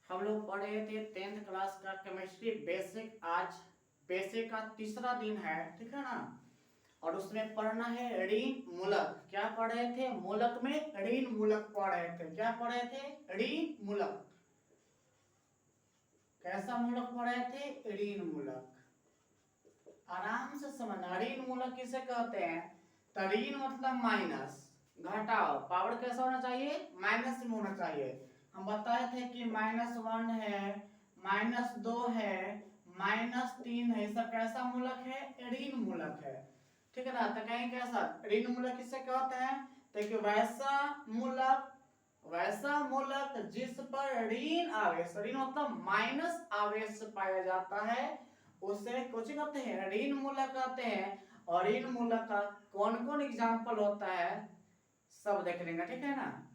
हम लोग पढ़ रहे थे 10th क्लास का केमिस्ट्री बेसिक। आज बेसिक का तीसरा दिन है, ठीक है ना। और उसमें पढ़ना है ऋण मूलक। क्या पढ़ रहे थे? मूलक में ऋण मूलक पढ़ रहे थे। क्या पढ़ रहे थे? ऋण मूलक। कैसा मूलक पढ़ रहे थे? ऋण मूलक। आराम से समझना, ऋण मूलक किसे कहते हैं? तो ऋण मतलब माइनस, घटाओ। पावर कैसा होना चाहिए? माइनस में होना चाहिए। हम बताए थे कि -1 है, -2 है, -3 है, सब कैसा मूलक है? ऋण मूलक है, ठीक है ना। तो कहें कैसा ऋण मूलक किसे कहते हैं? तो कि वैसा मूलक जिस पर ऋण आवेश, ऋण मतलब माइनस आवेश पाया जाता है, उसे कुछ कहते हैं? ऋण मूलक कहते हैं। और ऋण मूलक का कौन कौन एग्जाम्पल होता है सब देख लेंगे, ठीक है ना।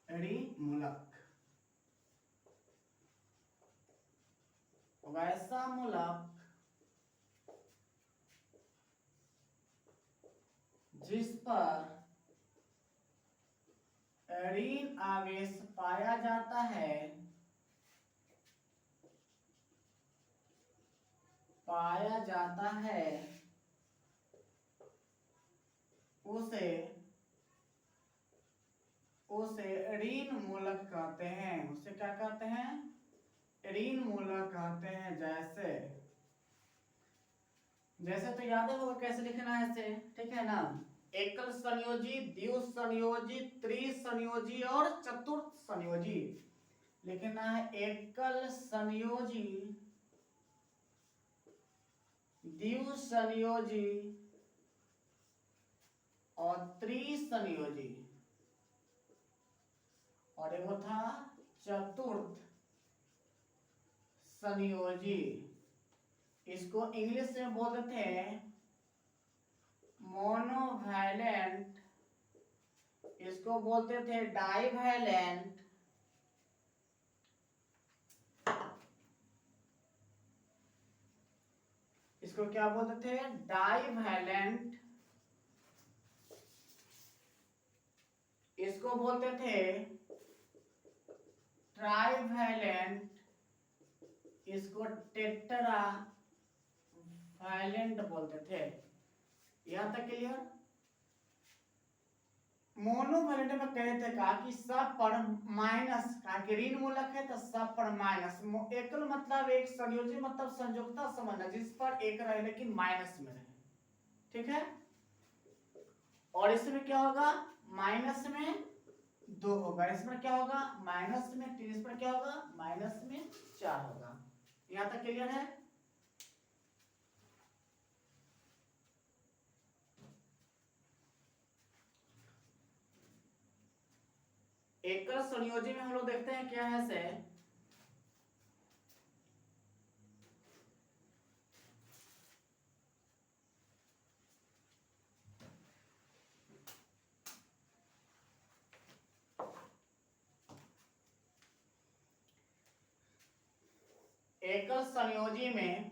ऋण मूलक वैसा मूलक जिस पर ऋण आवेश पाया जाता है, उसे ऋण मूलक कहते हैं। उसे क्या कहते हैं? ऋण मूलक कहते हैं। जैसे तो याद है होगा कैसे लिखना है इसे, ठीक है ना। एकल संयोजी, द्विसंयोजी, त्रिसंयोजी और चतुर्थ संयोजी लिखना है। एकल संयोजी, द्विसंयोजी और त्रिसंयोजी, और एक था चतुर्थ संयोजी। इसको इंग्लिश में बोलते थे मोनोवैलेंट, इसको बोलते थे डाइवैलेंट, इसको क्या बोलते थे? डाइवैलेंट। इसको बोलते थे ट्राइवैलेंट, इसको टेट्रा वैलेंट बोलते थे। यहां तक क्लियर? मोनोवैलेंट में कहे थे कहा कि सब पर माइनस, कहा कि ऋण मूलक है तो सब पर माइनस। एकल मतलब एक, संयोजी मतलब संयोजकता समझना, जिस पर एक रहे लेकिन माइनस में रहे, ठीक है। और इसमें क्या होगा? माइनस में 2 होगा, इसमें क्या होगा? -3, इसमें क्या होगा? -4 होगा। यहां तक क्लियर है? एकल संयोजी में हम लोग देखते हैं क्या है से, एकल संयोजी में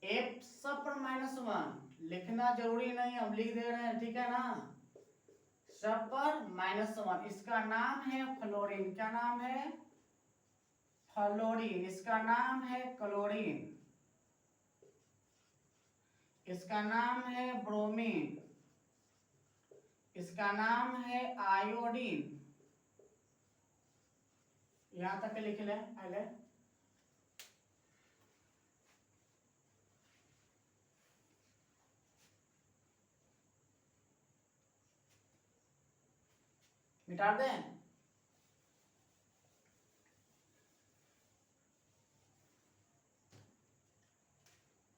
F सब पर -1 लिखना जरूरी नहीं, हम लिख दे रहे हैं, ठीक है ना। सब पर -1, इसका नाम है फ्लोरीन। क्या नाम है? फ्लोरीन। इसका नाम है क्लोरीन, इसका नाम है ब्रोमीन, इसका नाम है आयोडीन। यहां तक लिख ले पहले। मिटा दें।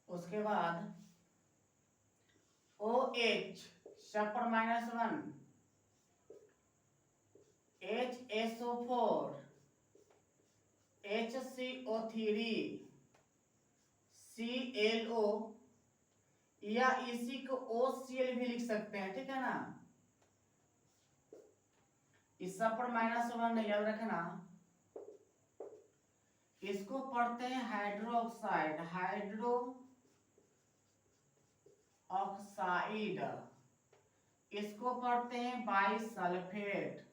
उसके बाद OH सब पर -1, HSO4, HCO3, ClO, या इसी को OCl भी लिख सकते हैं, ठीक है ना। इस सब पर -1 याद रखना। इसको पढ़ते हैं हाइड्रोक्साइड, हाइड्रो ऑक्साइड। इसको पढ़ते हैं बाइसल्फेट,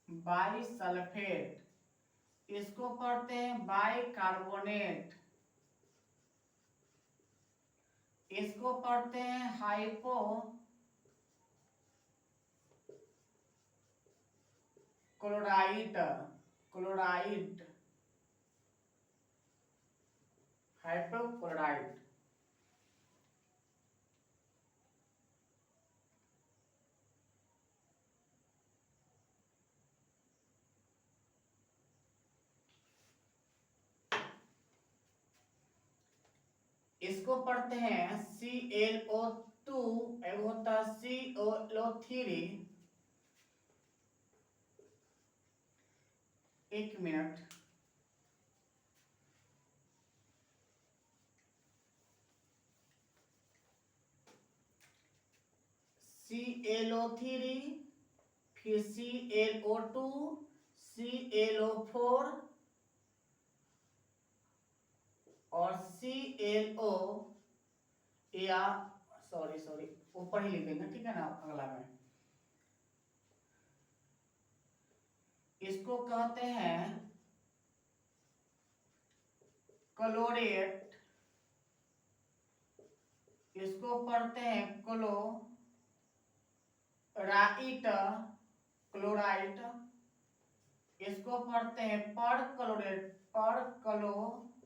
बाइसल्फेट। इसको पढ़ते हैं बाइकार्बोनेट। इसको पढ़ते हैं हाइपो क्लोराइड, क्लोराइड, हाइपोक्लोराइड। इसको पढ़ते हैं ClO2, एक होता है ClO3। एक मिनट, ClO3, फिर ClO2, ClO4 और ClO, या सॉरी सॉरी ऊपर ही लिखेंगे, ठीक है ना, अगला में। इसको कहते हैं क्लोरेट। इसको पढ़ते हैं क्लोराइट, क्लोराइट। इसको पढ़ते हैं perchlorate, perchlorate,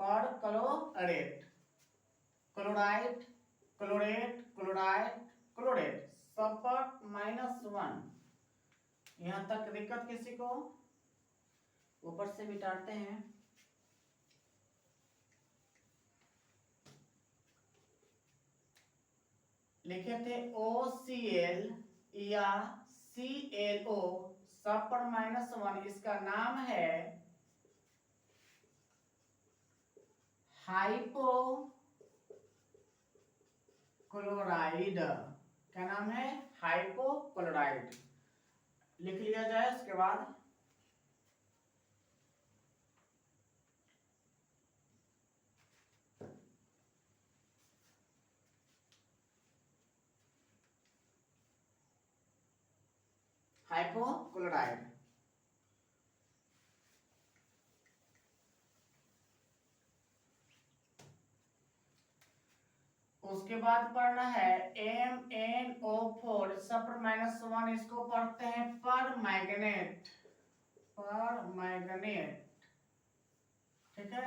perchlorate. Chloride, chlorate, chloride, chlorate, सब पर -1। यहां तक दिक्कत किसी को? ऊपर से मिटाते हैं। लिखे थे OCl या ClO, सब पर -1। इसका नाम है हाइपोक्लोराइड। क्या नाम है? हाइपोक्लोराइड। लिख लिया जाए उसके बाद। हाइपोक्लोराइड। उसके बाद पढ़ना है MnO4, सब पर -1। इसको पढ़ते हैं पर मैग्नेट, पर मैग्नेट, ठीक है।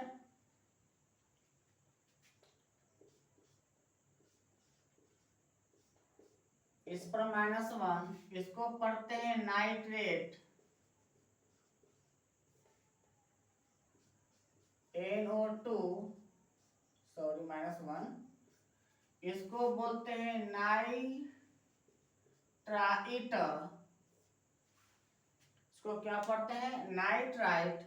इस पर -1। इसको पढ़ते हैं नाइट्रेट, NO2, सॉरी -1। इसको बोलते हैं नाइट्राइट। इसको क्या पढ़ते हैं? नाइट्राइट।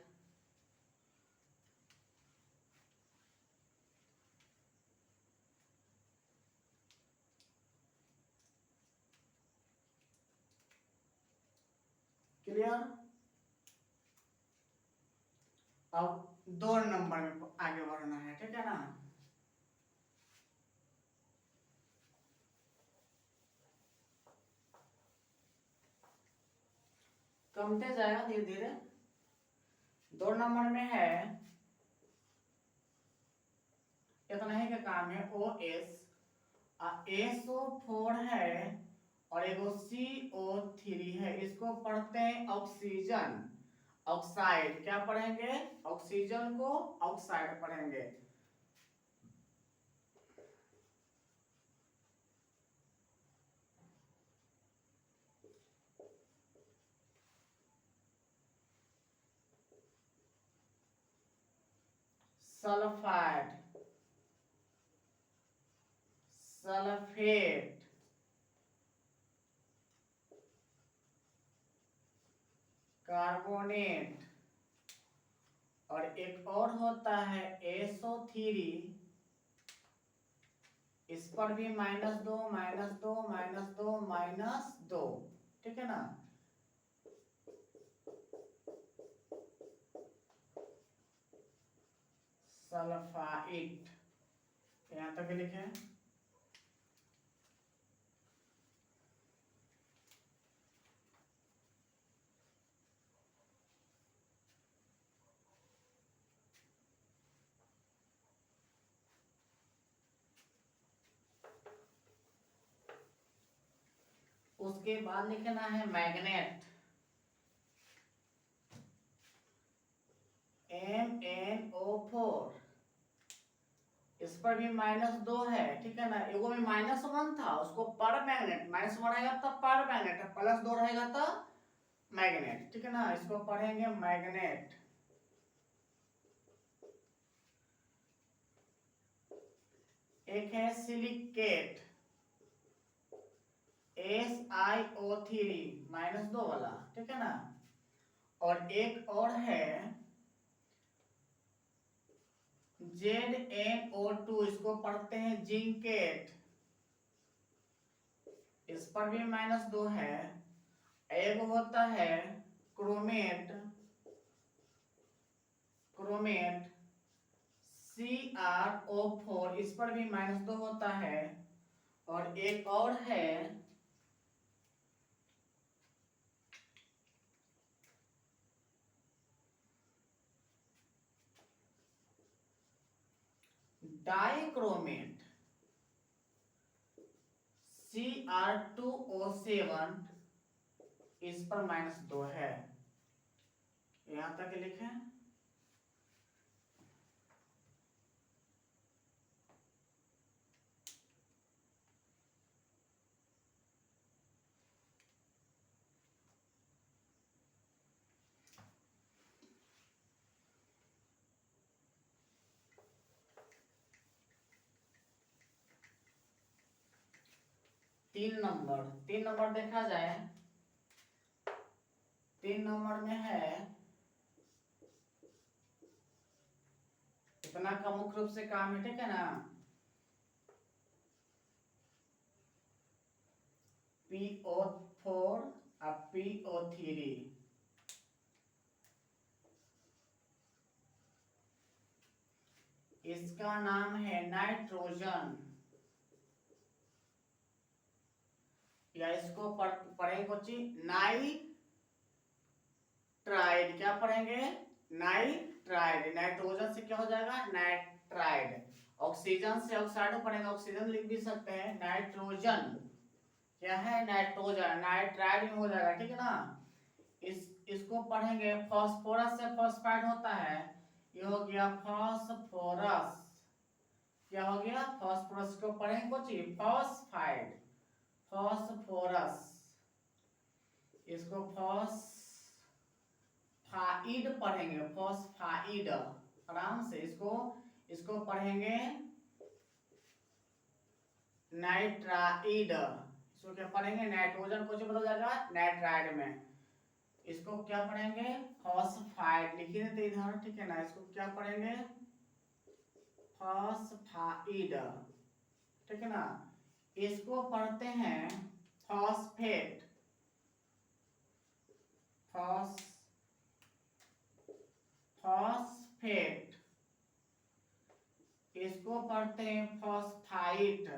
क्लियर? अब 2 नंबर में आगे बढ़ना है, ठीक है ना। कमते जाएगा धीरे धीरे। 2 नंबर में है, इतना ही का काम है, OS, SO4 है और एगो CO3 है। इसको पढ़ते हैं ऑक्सीजन, ऑक्साइड। क्या पढ़ेंगे? ऑक्सीजन को ऑक्साइड पढ़ेंगे। सल्फाइड, सल्फेट, कार्बोनेट, और एक और होता है SO3। इस पर भी -2 -2 -2 -2, ठीक है ना। सल्फाइड यहां तक लिखे। उसके बाद लिखना है मैग्नेट, MnO4। इस पर भी -2 है, ठीक है ना। एगो में -1 था, उसको पर मैग्नेट, -1 रहेगा तब पर मैग्नेट, +2 रहेगा तब मैग्नेट, ठीक है ना। इसको पढ़ेंगे मैग्नेट। एक है सिलिकेट, SiO3 -2 वाला, ठीक है ना। और एक और है ZnO2, इसको पढ़ते हैं जिंकेट। इस पर भी -2 है। एक होता है क्रोमेट, CrO4, इस पर भी -2 होता है। और एक और है डाइक्रोमेट, Cr2O7, इस पर -2 है। यहां तक लिखें। तीन नंबर देखा जाए, 3 नंबर में है, इतना का मुख्य रूप से काम है, ठीक है ना। PO4 और PO3, इसका नाम है नाइट्रोजन, या इसको पढ़ेंगे कोची नाइट्राइड। क्या पढ़ेंगे? नाइट्राइड। नाइट्रोजन से क्या हो जाएगा? नाइट्राइड। ऑक्सीजन से ऑक्साइड पढ़ेंगे, ऑक्सीजन लिख भी सकते हैं। नाइट्रोजन क्या है? नाइट्रोजन, नाइट्राइड में हो जाएगा, ठीक है ना। इसको पढ़ेंगे फास्फोरस से फॉस्फाइड होता है, ये हो गया फास्फोरस। क्या हो गया? फास्फोरस को पढ़ेंगे कोची फॉस्फाइड, फास्फोरस। इसको फॉस्फाइड पढ़ेंगे, फॉस्फाइड आराम से। इसको पढ़ेंगे नाइट्राइड। इसको क्या पढ़ेंगे? नाइट्रोजन को जो बदल जाएगा नाइट्राइड में। इसको क्या पढ़ेंगे? फॉस्फाइड। लिखिए देते इधर, ठीक है ना। इसको क्या पढ़ेंगे? फॉस्फाइड, ठीक है ना। इसको पढ़ते हैं फॉस्फेट, फॉस्फेट। इसको पढ़ते हैं फॉस्फाइट।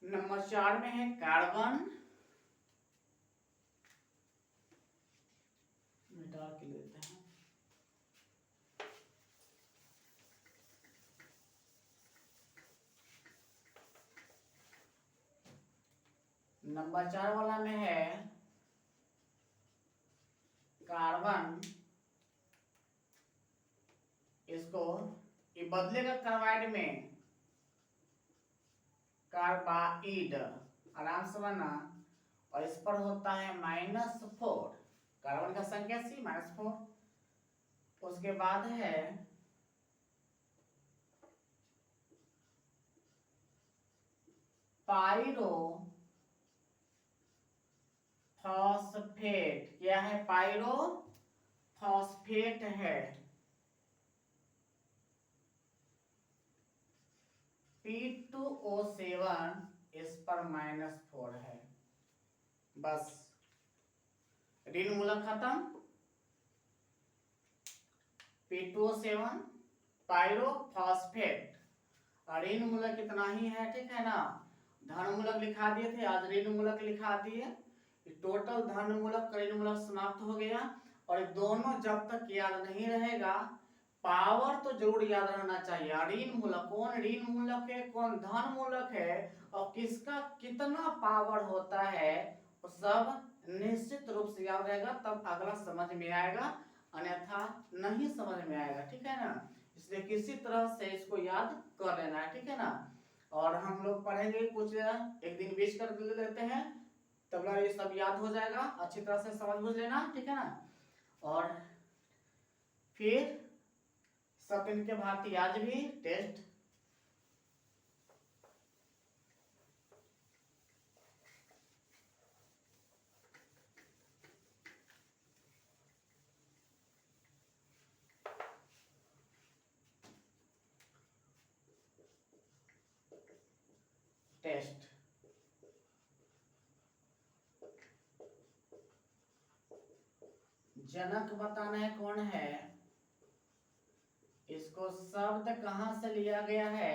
नंबर 4 में है कार्बन, मिटा के लेते हैं। नंबर 4 वाला में है कार्बन। इसको ये बदलेगा कार्बाइड में, कार्बाइड, आराम से बना। और इस पर होता है -4। कार्बन का संख्या C -4। उसके बाद है पायरो फॉस्फेट। क्या है? पायरो फॉस्फेट है। P2O7 इस पर -4 है। बस ऋण मूलक खत्म। P2O7 पायरोफॉस्फेट, और ऋण मूलक इतना ही है, ठीक है ना। धन मूलक लिखा दिए थे, आज ऋण मूलक लिखा दिए। टोटल धन मूलक ऋण मूलक समाप्त हो गया। और दोनों जब तक याद नहीं रहेगा, पावर तो जरूर याद रहना चाहिए। ऋण मूलक कौन ऋण मूलक है, कौन धन मूलक है, और किसका कितना पावर होता है, वो सब निश्चित रूप से याद रहेगा, तब अगला समझ में आएगा, अन्यथा नहीं समझ में आएगा, ठीक है ना। इसलिए किसी तरह से इसको याद कर लेना है, ठीक है ना। और हम लोग पढ़ेंगे कुछ एक दिन बीच कर लेते हैं, तब ये सब याद हो जाएगा, अच्छी तरह से समझ बुझ लेना, ठीक है ना। और फिर सब दिन के भांति आज भी टेस्ट टेस्ट जनक बताना है कौन है, इसको शब्द कहां से लिया गया है,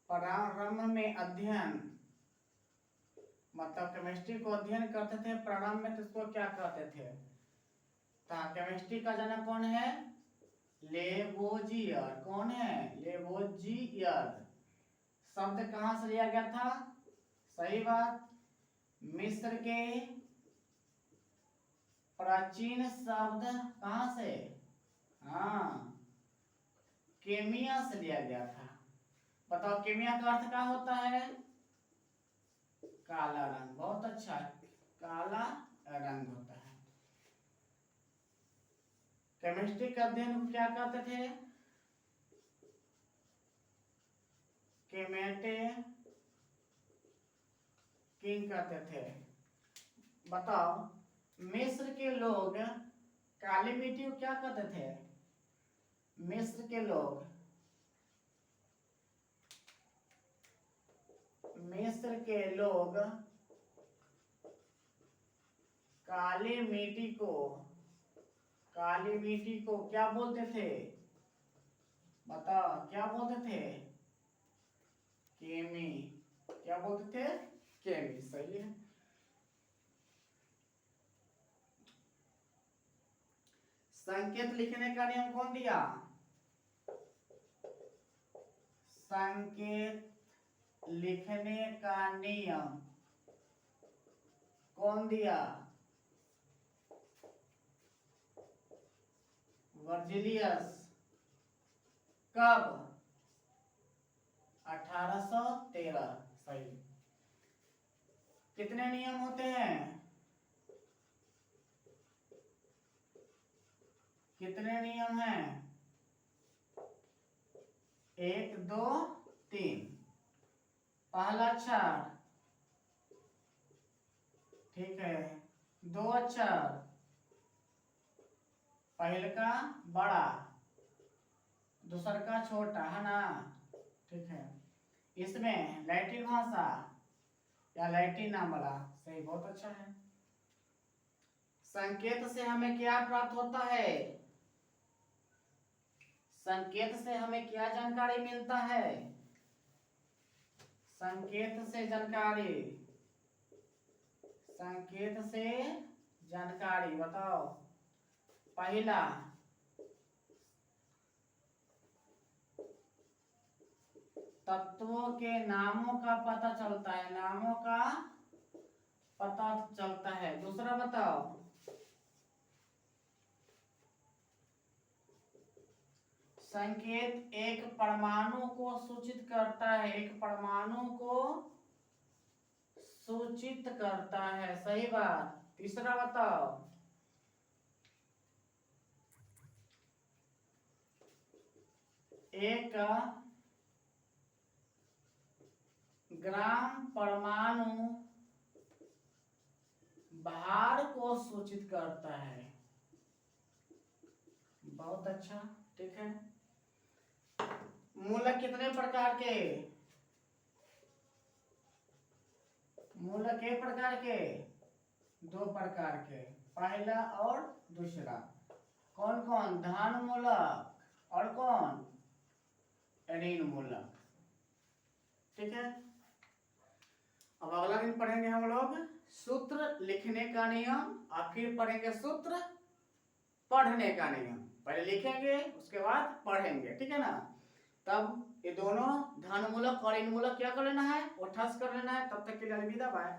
प्रारंभ में अध्ययन, मतलब केमिस्ट्री को अध्ययन करते थे प्रारंभ में, तो इसको क्या कहते थे। केमिस्ट्री का जनक कौन है? लेवोजियर। कौन है? लेवोजियर। शब्द कहां से लिया गया था? सही बात, मिस्र के प्राचीन शब्द कहां से? हाँ, केमिया से लिया गया था। बताओ केमिया का अर्थ क्या होता है? काला रंग। बहुत अच्छा, काला रंग होता है। केमिस्ट्री का अध्ययन को क्या कहते थे? केमेटे किंग कहते थे। बताओ मिस्र के लोग काली मिट्टी को क्या कहते थे? मिस्र के लोग, मिस्र के लोग काली मिट्टी को क्या बोलते थे? बताओ क्या बोलते थे? केमी। क्या बोलते थे? केमी। सही है। संकेत लिखने का नियम कौन दिया? संकेत लिखने का नियम कौन दिया? वर्जिलियस। कब? 1813। सही। कितने नियम होते हैं? कितने नियम हैं? 1 2 3। पहला अक्षर, ठीक है। 2 अक्षर, पहले का बड़ा, दूसर का छोटा, है ना, ठीक है। इसमें लैटिन भाषा या लैटिन नाम वाला, सही, बहुत अच्छा है। संकेत से हमें क्या प्राप्त होता है? संकेत से हमें क्या जानकारी मिलता है? संकेत से जानकारी, संकेत से जानकारी बताओ। पहला, तत्वों के नामों का पता चलता है, नामों का पता चलता है। दूसरा बताओ, संकेत एक परमाणु को सूचित करता है, एक परमाणु को सूचित करता है, सही बात। तीसरा बताओ। एक ग्राम परमाणु भार को सूचित करता है। बहुत अच्छा, ठीक है। मूलक कितने प्रकार के? मूलक के प्रकार के? दो प्रकार के, पहला और दूसरा। कौन कौन? धन मूलक और कौन? ऋण मूलक, ठीक है। अब अगला दिन पढ़ेंगे हम लोग सूत्र लिखने का नियम, और फिर पढ़ेंगे सूत्र पढ़ने का नियम। पहले लिखेंगे उसके बाद पढ़ेंगे, ठीक है ना। तब ये दोनों धन मूलक और ऋण मूलक क्या कर लेना है, वो ठस कर लेना है। तब तक के लिए अलविदा, बाय।